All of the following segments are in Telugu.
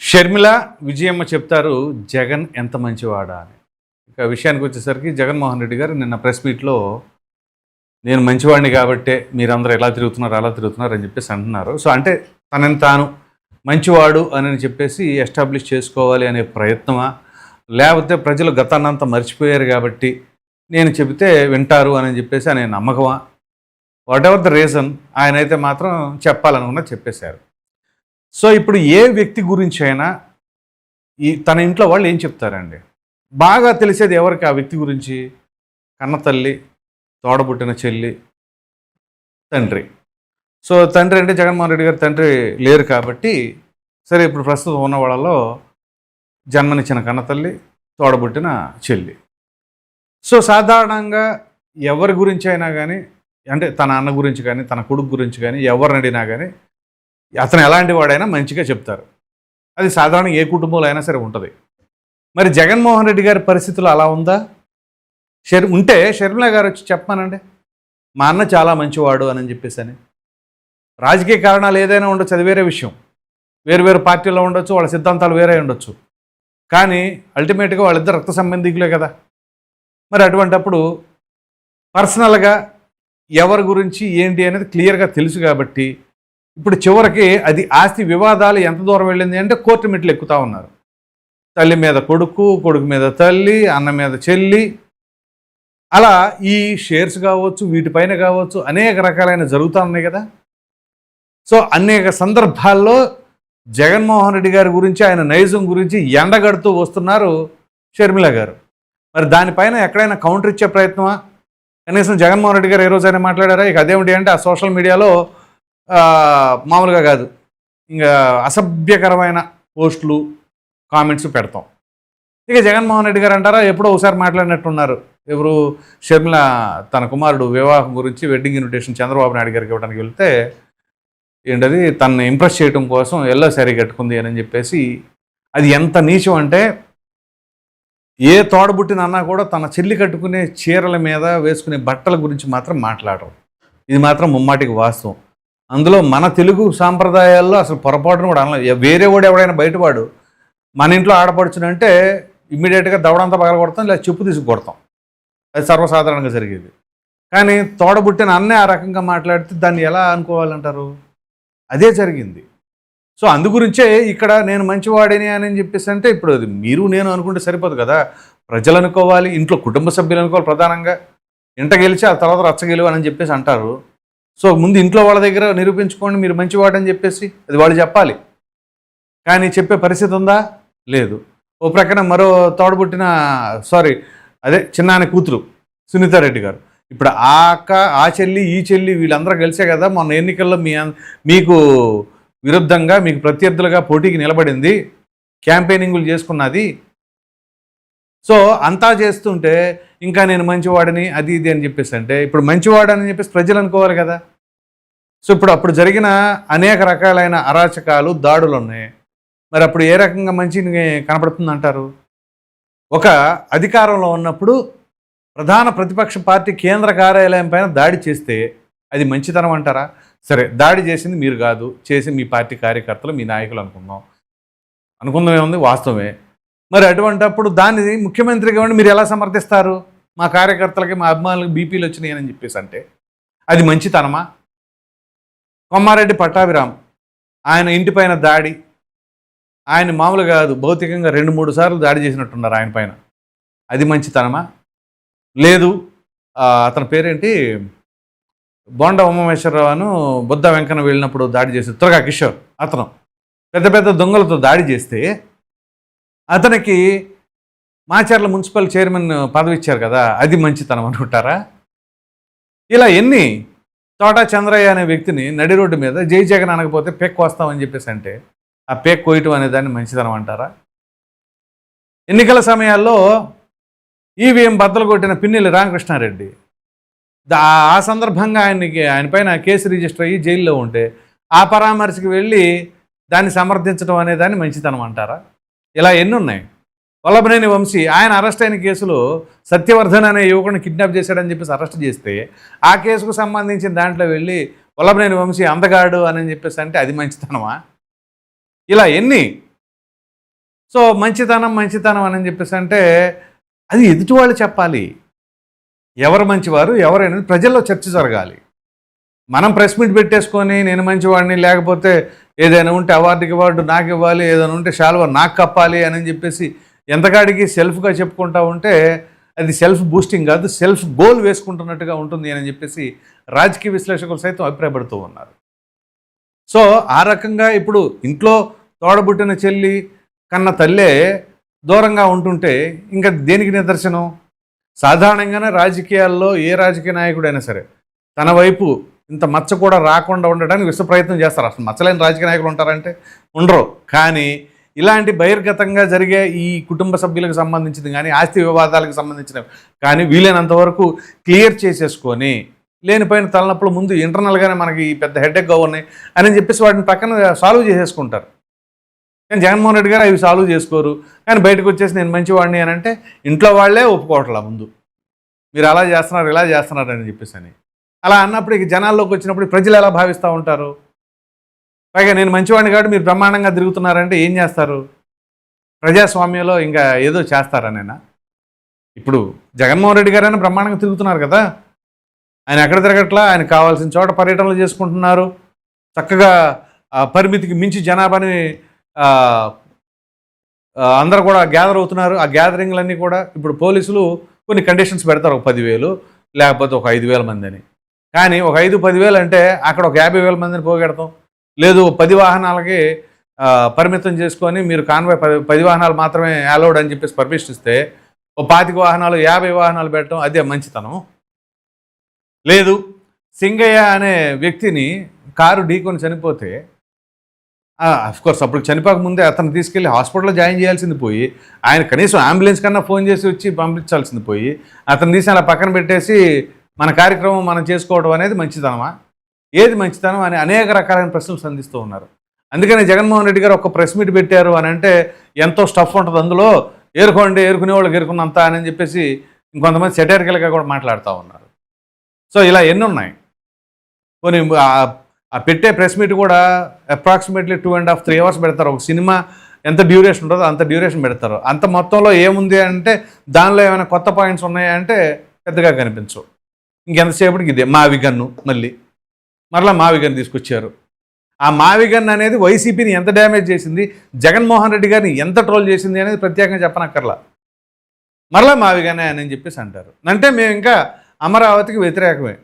షర్మిల, విజయమ్మ చెప్తారు జగన్ ఎంత మంచివాడా అని. ఇక విషయానికి వచ్చేసరికి జగన్మోహన్ రెడ్డి గారు నిన్న ప్రెస్ మీట్‌లో నేను మంచివాడిని కాబట్టే మీరందరూ ఎలా తిరుగుతున్నారు, అలా తిరుగుతున్నారు అని చెప్పేసి అంటున్నారు. సో, అంటే తనని తాను మంచివాడు అని చెప్పేసి ఎస్టాబ్లిష్ చేసుకోవాలి అనే ప్రయత్నమా? లేకపోతే ప్రజలు గతాన్నంతా మర్చిపోయారు కాబట్టి నేను చెబితే వింటారు అని చెప్పేసి అనే నమ్మకమా? వాటెవర్ ద రీజన్ ఆయనైతే మాత్రం చెప్పాలనుకున్నది చెప్పేశారు. సో, ఇప్పుడు ఏ వ్యక్తి గురించి అయినా తన ఇంట్లో వాళ్ళు ఏం చెప్తారండి? బాగా తెలిసేది ఎవరికి ఆ వ్యక్తి గురించి? కన్నతల్లి, తోడబుట్టిన చెల్లి, తండ్రి. సో, తండ్రి అంటే జగన్మోహన్ రెడ్డి గారి తండ్రి లేరు కాబట్టి, సరే ఇప్పుడు ప్రస్తుతం ఉన్న వాళ్ళలో జన్మనిచ్చిన కన్నతల్లి, తోడబుట్టిన చెల్లి. సో, సాధారణంగా ఎవరి గురించి అయినా కానీ, అంటే తన అన్న గురించి కానీ, తన కొడుకు గురించి కానీ, ఎవరిని అడిగినా కానీ అతను ఎలాంటి వాడైనా మంచిగా చెప్తారు. అది సాధారణంగా ఏ కుటుంబంలో అయినా సరే ఉంటుంది. మరి జగన్మోహన్ రెడ్డి గారి పరిస్థితులు అలా ఉందా? ఉంటే షర్మిల గారు వచ్చి చెప్పమానండి, మా అన్న చాలా మంచివాడు అని చెప్పేసి అని. రాజకీయ కారణాలు ఏదైనా ఉండొచ్చు, అది వేరే విషయం. వేరు వేరు పార్టీల్లో ఉండొచ్చు, వాళ్ళ సిద్ధాంతాలు వేరే ఉండొచ్చు. కానీ అల్టిమేట్గా వాళ్ళిద్దరు రక్త సంబంధికులే కదా. మరి అటువంటప్పుడు పర్సనల్గా ఎవరి గురించి ఏంటి అనేది క్లియర్గా తెలుసు కాబట్టి ఇప్పుడు చివరికి అది ఆస్తి వివాదాలు ఎంత దూరం వెళ్ళింది అంటే కోర్టు మెట్లు ఎక్కుతూ ఉన్నారు. తల్లి మీద కొడుకు, కొడుకు మీద తల్లి, అన్న మీద చెల్లి, అలా ఈ షేర్స్ కావచ్చు, వీటిపైన కావచ్చు, అనేక రకాలైన జరుగుతూ ఉన్నాయి కదా. సో అనేక సందర్భాల్లో జగన్మోహన్ రెడ్డి గారి గురించి, ఆయన నైజం గురించి ఎండగడుతూ వస్తున్నారు షర్మిల గారు. మరి దానిపైన ఎక్కడైనా కౌంటర్ ఇచ్చే ప్రయత్నమా? కనీసం జగన్మోహన్ రెడ్డి గారు ఏ రోజైనా మాట్లాడారా? ఇక అదేమిటి అంటే ఆ సోషల్ మీడియాలో మామూలుగా కాదు, ఇంకా అసభ్యకరమైన పోస్టులు, కామెంట్స్ పెడతాం. ఇక జగన్మోహన్ రెడ్డి గారు అంటారా, ఎప్పుడో ఒకసారి మాట్లాడినట్టున్నారు. ఎవరు? షర్మిల తన కుమారుడు వివాహం గురించి వెడ్డింగ్ ఇన్విటేషన్ చంద్రబాబు నాయుడు గారికి ఇవ్వడానికి వెళ్తే ఏంటది, తనని ఇంప్రెస్ చేయడం కోసం ఎల్లో శారీ కట్టుకుంది అని చెప్పేసి. అది ఎంత నీచం అంటే, ఏ తోడబుట్టిన అన్నా కూడా తన చెల్లి కట్టుకునే చీరల మీద వేసుకునే బట్టల గురించి మాత్రం మాట్లాడరు. ఇది మాత్రం ముమ్మాటికి వాస్తవం. అందులో మన తెలుగు సాంప్రదాయాల్లో అసలు పొరపాటును కూడా అనలేదు. వేరే వాడు ఎవడైనా బయటవాడు మన ఇంట్లో ఆడపడుచునంటే ఇమ్మీడియట్గా దవడంతా పగల కొడతాం, లేదా చెప్పు తీసుకు కొడతాం. అది సర్వసాధారణంగా జరిగేది. కానీ తోడబుట్టిన అన్నే ఆ రకంగా మాట్లాడితే దాన్ని ఎలా అనుకోవాలంటారు? అదే జరిగింది. సో అందుగురించే ఇక్కడ నేను మంచివాడిని అని చెప్పేసి అంటే, ఇప్పుడు అది మీరు నేను అనుకుంటే సరిపోదు కదా. ప్రజలు అనుకోవాలి, ఇంట్లో కుటుంబ సభ్యులు అనుకోవాలి. ప్రధానంగా ఇంట గెలిచి ఆ తర్వాత రచ్చగెలువు అని చెప్పేసి అంటారు. సో ముందు ఇంట్లో వాళ్ళ దగ్గర నిరూపించుకోండి మీరు మంచివాడని చెప్పేసి, అది వాళ్ళు చెప్పాలి. కానీ చెప్పే పరిస్థితి ఉందా? లేదు. ఓ ప్రక్కన మరో తోడబుట్టిన అదే చిన్నాని కూతురు సునీతారెడ్డి గారు. ఇప్పుడు ఆ అక్క, ఆ చెల్లి, ఈ చెల్లి వీళ్ళందరూ కలిసే కదా మొన్న ఎన్నికల్లో మీకు విరుద్ధంగా, మీకు ప్రత్యర్థులుగా పోటీకి నిలబడింది, క్యాంపెయినింగులు చేసుకున్నది. సో అంతా చేస్తుంటే ఇంకా నేను మంచివాడిని అది ఇది అని చెప్పేసి అంటే, ఇప్పుడు మంచివాడని చెప్పేసి ప్రజలు అనుకోవాలి కదా. సో అప్పుడు జరిగిన అనేక రకాలైన అరాచకాలు, దాడులు ఉన్నాయి. మరి అప్పుడు ఏ రకంగా మంచిని కనపడుతుంది అంటారు? ఒక అధికారంలో ఉన్నప్పుడు ప్రధాన ప్రతిపక్ష పార్టీ కేంద్ర కార్యాలయం పైన దాడి చేస్తే అది మంచితనం అంటారా? సరే, దాడి చేసింది మీరు కాదు, చేసి మీ పార్టీ కార్యకర్తలు, మీ నాయకులు అనుకుందాం ఏముంది, వాస్తవమే. మరి అటువంటప్పుడు దాన్ని ముఖ్యమంత్రిగా ఉండి మీరు ఎలా సమర్థిస్తారు? మా కార్యకర్తలకి, మా అభిమానులకు బీపీలు వచ్చినాయి అని చెప్పేసి అంటే అది మంచితనమా? కొమ్మారెడ్డి పట్టాభిరామ్, ఆయన ఇంటిపైన దాడి, ఆయన మామూలుగా కాదు, భౌతికంగా 2-3 సార్లు దాడి చేసినట్టున్నారు ఆయన పైన. అది మంచితనమా? లేదు. అతని పేరేంటి, బోండా ఉమామేశ్వరరావును బుద్ధ వెంకన్న వెళ్ళినప్పుడు దాడి చేసి త్వరగా కిషోర్, అతను పెద్ద పెద్ద దొంగలతో దాడి చేస్తే అతనికి మాచర్ల మున్సిపల్ చైర్మన్ పదవి ఇచ్చారు కదా, అది మంచితనం అనుకుంటారా? ఇలా ఎన్ని? తోటా చంద్రయ్య అనే వ్యక్తిని నడి రోడ్డు మీద జై జగన్ అనకపోతే పేక్ కోస్తామని చెప్పేసి అంటే ఆ పేక్ కోయటం అనే దాన్ని మంచితనం అంటారా? ఎన్నికల సమయాల్లో ఈవీఎం బద్దలు కొట్టిన పిన్నెల్లి రామకృష్ణారెడ్డి, ఆ సందర్భంగా ఆయన పైన కేసు రిజిస్టర్ అయ్యి జైల్లో ఉంటే ఆ పరామర్శకు వెళ్ళి దాన్ని సమర్థించడం అనే దాన్ని మంచితనం అంటారా? ఇలా ఎన్ని ఉన్నాయి? వల్లభనేని వంశీ, ఆయన అరెస్ట్ అయిన కేసులో సత్యవర్ధన్ అనే యువకుడిని కిడ్నాప్ చేశాడని చెప్పేసి అరెస్ట్ చేస్తే ఆ కేసుకు సంబంధించిన దాంట్లో వెళ్ళి వల్లభనేని వంశీ అందగాడు అని చెప్పేసి అంటే అది మంచితనమా? ఇలా ఎన్ని? సో మంచితనం మంచితనం అని చెప్పేసి అంటే అది ఎదుటి వాళ్ళు చెప్పాలి. ఎవరు మంచివారు ఎవరైనా ప్రజల్లో చర్చ జరగాలి. మనం ప్రెస్ మీట్ పెట్టేసుకొని నేను మంచివాడిని, లేకపోతే ఏదైనా ఉంటే అవార్డు నాకు ఇవ్వాలి, ఏదైనా ఉంటే శాలువా నాకు కప్పాలి అని చెప్పేసి ఎంతకాడికి సెల్ఫ్గా చెప్పుకుంటా ఉంటే అది సెల్ఫ్ బూస్టింగ్ కాదు, సెల్ఫ్ గోల్ వేసుకుంటున్నట్టుగా ఉంటుంది అని చెప్పేసి రాజకీయ విశ్లేషకులు సైతం అభిప్రాయపడుతూ ఉన్నారు. సో ఆ రకంగా ఇప్పుడు ఇంట్లో తోడబుట్టిన చెల్లి కన్న తల్లే దూరంగా ఉంటుంటే ఇంకా దేనికి నిదర్శనం? సాధారణంగానే రాజకీయాల్లో ఏ రాజకీయ నాయకుడైనా సరే తన వైపు ఇంత మచ్చ కూడా రాకుండా ఉండడానికి విశ్వ ప్రయత్నం చేస్తారు. అసలు మచ్చలేని రాజకీయ నాయకులు ఉంటారంటే ఉండరు. కానీ ఇలాంటి బహిర్గతంగా జరిగే ఈ కుటుంబ సభ్యులకు సంబంధించింది కానీ ఆస్తి వివాదాలకు సంబంధించినవి కానీ వీలైనంత వరకు క్లియర్ చేసేసుకొని లేనిపోయిన తలనొప్పులు ముందు ఇంటర్నల్గానే మనకి పెద్ద హెడేక్గా ఉన్నాయి అని చెప్పేసి వాటిని పక్కన సాల్వ్ చేసేసుకుంటారు. కానీ జగన్మోహన్ రెడ్డి గారు అవి సాల్వ్ చేసుకోరు. కానీ బయటకు వచ్చేసి నేను మంచివాడిని అని అంటే ఇంట్లో వాళ్ళే ఒప్పుకోవట్లా ముందు, మీరు అలా చేస్తున్నారు ఇలా చేస్తున్నారు అని చెప్పేసి అని. అలా అన్నప్పుడు ఇక జనాల్లోకి వచ్చినప్పుడు ప్రజలు ఎలా భావిస్తూ ఉంటారు? పైగా నేను మంచివాడిని కాబట్టి మీరు బ్రహ్మాండంగా తిరుగుతున్నారంటే ఏం చేస్తారు? ప్రజాస్వామ్యంలో ఇంకా ఏదో చేస్తారనేనా? ఇప్పుడు జగన్మోహన్ రెడ్డి గారైనా బ్రహ్మాండంగా తిరుగుతున్నారు కదా, ఆయన ఎక్కడ తిరగట్లా, ఆయన కావాల్సిన చోట పర్యటనలు చేసుకుంటున్నారు, చక్కగా పరిమితికి మించి జనాభాని అందరూ కూడా గ్యాదర్ అవుతున్నారు. ఆ గ్యాదరింగ్లన్నీ కూడా ఇప్పుడు పోలీసులు కొన్ని కండిషన్స్ పెడతారు, ఒక 10,000 లేకపోతే ఒక 5,000 మంది అని. కానీ ఒక 5-10,000 అంటే అక్కడ ఒక 50,000 మందిని పోగెడతాం. లేదు 10 వాహనాలకి పరిమితం చేసుకొని మీరు కాన్వాయ్ 10 వాహనాలు మాత్రమే అలౌడ్ అని చెప్పేసి పర్మిషన్ ఇస్తే ఓ 25 వాహనాలు 50 వాహనాలు పెట్టడం అదే మంచితనం. లేదు సింగయ్య అనే వ్యక్తిని కారు ఢీకొని చనిపోతే అఫ్కోర్స్ అప్పుడు చనిపోక ముందే అతను తీసుకెళ్ళి హాస్పిటల్లో జాయిన్ చేయాల్సింది పోయి ఆయన కనీసం అంబులెన్స్ కన్నా ఫోన్ చేసి వచ్చి పంపించాల్సింది పోయి అతను తీసి అలా పక్కన పెట్టేసి మన కార్యక్రమం మనం చేసుకోవడం అనేది మంచితనమా? ఏది మంచితనం అని అనేక రకాలైన ప్రశ్నలు సంధిస్తూ ఉన్నారు. అందుకని జగన్మోహన్ రెడ్డి గారు ఒక ప్రెస్ మీట్ పెట్టారు అని అంటే ఎంతో స్టఫ్ ఉంటుంది అందులో, ఏరుకునే వాళ్ళకి ఏరుకున్నంత అని చెప్పేసి ఇంకొంతమంది సెటైరికల్గా కూడా మాట్లాడుతూ ఉన్నారు. సో ఇలా ఎన్ని ఉన్నాయి. కొన్ని ఆ పెట్టే ప్రెస్ మీట్ కూడా అప్రాక్సిమేట్లీ 2.5-3 hours పెడతారు. ఒక సినిమా ఎంత డ్యూరేషన్ ఉంటుందో అంత డ్యూరేషన్ పెడతారు. అంత మొత్తంలో ఏముంది అంటే దానిలో ఏమైనా కొత్త పాయింట్స్ ఉన్నాయా అంటే పెద్దగా కనిపించవు. ఇంకెంతసేపటికి ఇదే మావిగన్ను, మరలా మావిగన్ తీసుకొచ్చారు. ఆ మావిగన్ అనేది వైసీపీని ఎంత డ్యామేజ్ చేసింది, జగన్మోహన్ రెడ్డి గారిని ఎంత ట్రోల్ చేసింది అనేది ప్రత్యేకంగా చెప్పనక్కర్లా. మరలా మావిగనే అని చెప్పేసి అంటారు. అంటే మేము ఇంకా అమరావతికి వ్యతిరేకమే.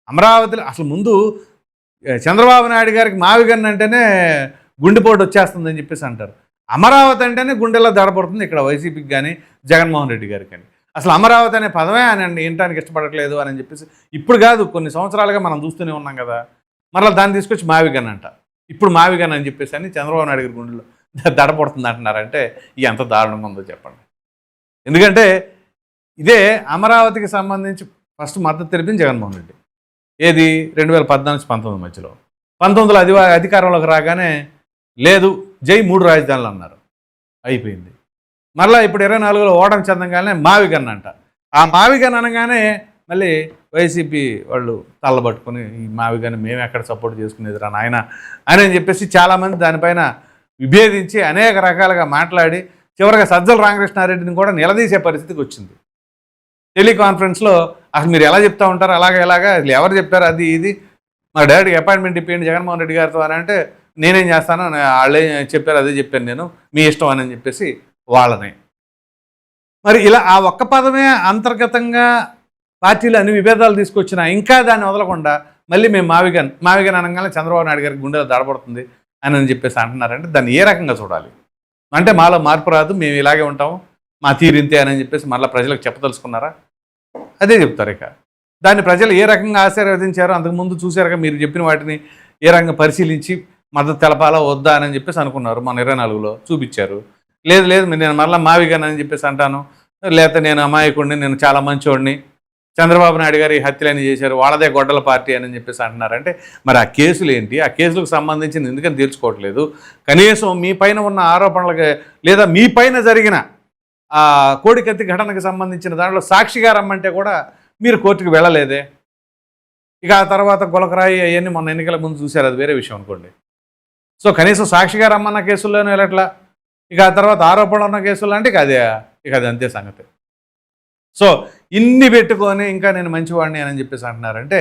అమరావతిలో అసలు ముందు చంద్రబాబు నాయుడు గారికి మావిగన్ అంటేనే గుండెపోటు వచ్చేస్తుందని చెప్పేసి అంటారు. అమరావతి అంటేనే గుండెల్లో దడపడుతుంది ఇక్కడ వైసీపీకి కానీ జగన్మోహన్ రెడ్డి గారికి కానీ. అసలు అమరావతి అనే పదమే ఆయన ఏంటానికి ఇష్టపడట్లేదు అని చెప్పేసి ఇప్పుడు కాదు కొన్ని సంవత్సరాలుగా మనం చూస్తూనే ఉన్నాం కదా. మరలా దాన్ని తీసుకొచ్చి మావిగన్ అంట. ఇప్పుడు మావిగన్ అని చెప్పేసి అని చంద్రబాబు నాయుడు గారి గుండెలో దడపడుతుంది అంటున్నారంటే ఎంత దారుణంగా ఉందో చెప్పండి. ఎందుకంటే ఇదే అమరావతికి సంబంధించి ఫస్ట్ మద్దతు తెలిపింది జగన్మోహన్ రెడ్డి. ఏది 2014-19 మధ్యలో. 19లో అధికారంలోకి రాగానే లేదు జై 3 రాజధానులు అన్నారు, అయిపోయింది. మరలా ఇప్పుడు 24లో ఓటం చెందంగానే మావిగన్ అంట. ఆ మావిగన్ అనగానే మళ్ళీ వైసీపీ వాళ్ళు తల్లబట్టుకుని ఈ మావిగన్ మేము ఎక్కడ సపోర్ట్ చేసుకునేది రా నాయన అని చెప్పేసి చాలామంది దానిపైన విభేదించి అనేక రకాలుగా మాట్లాడి చివరిగా సజ్జల రామకృష్ణారెడ్డిని కూడా నిలదీసే పరిస్థితికి వచ్చింది. టెలికాన్ఫరెన్స్లో అసలు మీరు ఎలా చెప్తా ఉంటారు అలాగా అసలు ఎవరు చెప్పారు అది ఇది, మా డైరెక్ట్గా అపాయింట్మెంట్ ఇప్పించండి జగన్మోహన్ రెడ్డి గారితో అని అంటే నేనేం చేస్తాను వాళ్ళే చెప్పారు అదే చెప్పాను నేను మీ ఇష్టం అని చెప్పేసి వాళ్ళని. మరి ఇలా ఆ ఒక్క పదమే అంతర్గతంగా పార్టీలు అన్ని విభేదాలు తీసుకొచ్చినా ఇంకా దాన్ని వదలకుండా మళ్ళీ మేము మావిగన్ అనగానే చంద్రబాబు నాయుడు గారికి గుండెలో దడపడుతుంది అని చెప్పేసి అంటున్నారంటే దాన్ని ఏ రకంగా చూడాలి? అంటే మాలో మార్పు రాదు, మేము ఇలాగే ఉంటాము, మా తీరింతే అని చెప్పేసి మళ్ళీ ప్రజలకు చెప్పదలుచుకున్నారా? అదే చెప్తారు. ఇక దాన్ని ప్రజలు ఏ రకంగా ఆశీర్వదించారో అంతకుముందు చూశారుగా, మీరు చెప్పిన వాటిని ఏ రకంగా పరిశీలించి మద్దతు తెలపాలా వద్దా అని చెప్పేసి అనుకున్నారు. మన 24లో చూపించారు. లేదు నేను మళ్ళీ మావిగన్ అని చెప్పేసి అంటాను, లేకపోతే నేను అమాయకుడిని, నేను చాలా మంచోడిని, చంద్రబాబు నాయుడు గారు ఈ హత్యలని చేశారు వాళ్ళదే గొడ్డల పార్టీ అని చెప్పేసి అంటున్నారంటే మరి ఆ కేసులు ఏంటి? ఆ కేసులకు సంబంధించింది ఎందుకని తీర్చుకోవట్లేదు? కనీసం మీ పైన ఉన్న ఆరోపణలకి లేదా మీ పైన జరిగిన కోడికత్తి ఘటనకు సంబంధించిన దాంట్లో సాక్షిగా రమ్మంటే కూడా మీరు కోర్టుకు వెళ్ళలేదే. ఇక ఆ తర్వాత గులకరాయి అవన్నీ మొన్న ఎన్నికల ముందు చూశారు, అది వేరే విషయం అనుకోండి. సో కనీసం సాక్షిగా రమ్మన్న కేసుల్లోనే వెళ్ళట్లా. ఇక ఆ తర్వాత ఆరోపణలు ఉన్న కేసులు అంటే ఇక అది అంతే సంగతి. సో ఇన్ని పెట్టుకొని ఇంకా నేను మంచివాడిని అని చెప్పేసి అంటున్నారంటే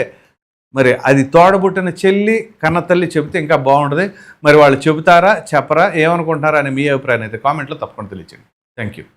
మరి అది తోడబుట్టిన చెల్లి కన్నతల్లి చెబితే ఇంకా బాగుంటుంది. మరి వాళ్ళు చెబుతారా చెప్పరా ఏమనుకుంటున్నారా అని మీ అభిప్రాయాన్ని అయితే కామెంట్లో తప్పకుండా తెలియచేయండి. Thank you.